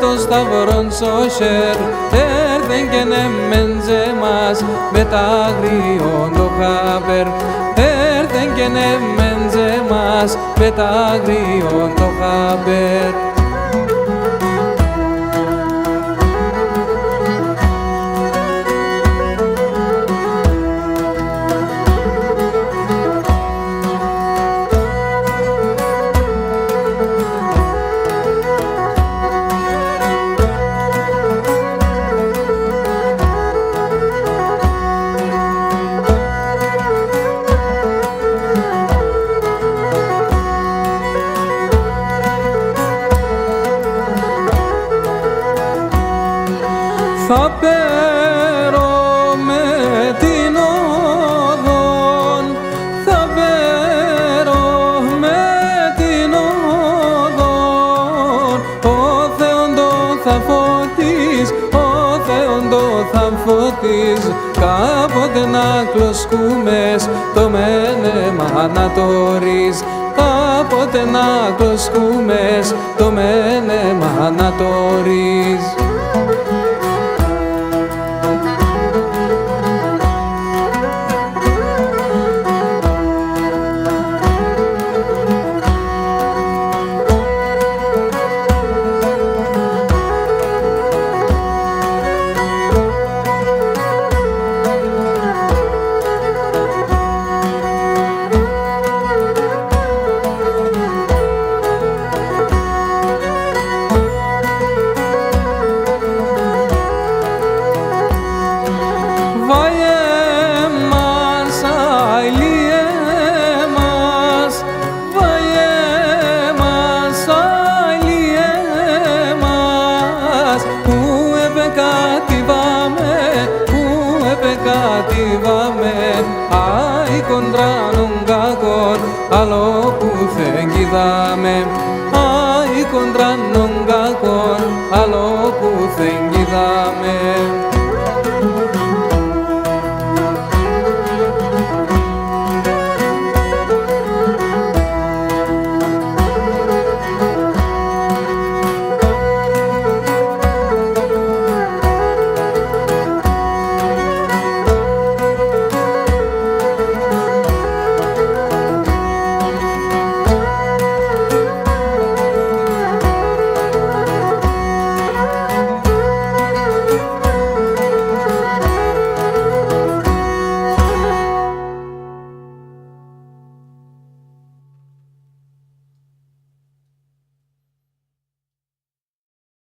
το σταυρόν σωσέρ, έρθεν και νεμέντζε μας με τα αγριόν το χάπερ, έρθεν και νεμέντζε μας με τα αγριόν το χάπερ. Θα πέρω με την οδόν, θα πέρω με την οδόν. Ο Θεόντο θα φωτίς, ο Θεόντο θα φωτίς, κάποτε να κλωσκούμες το μένεμα ανατορείς, κάποτε να κλωσκούμες το μένεμα ανατορείς. Άι κοντράνον κακόν, άλλο που δεν κοίταμε, άι κοντράνον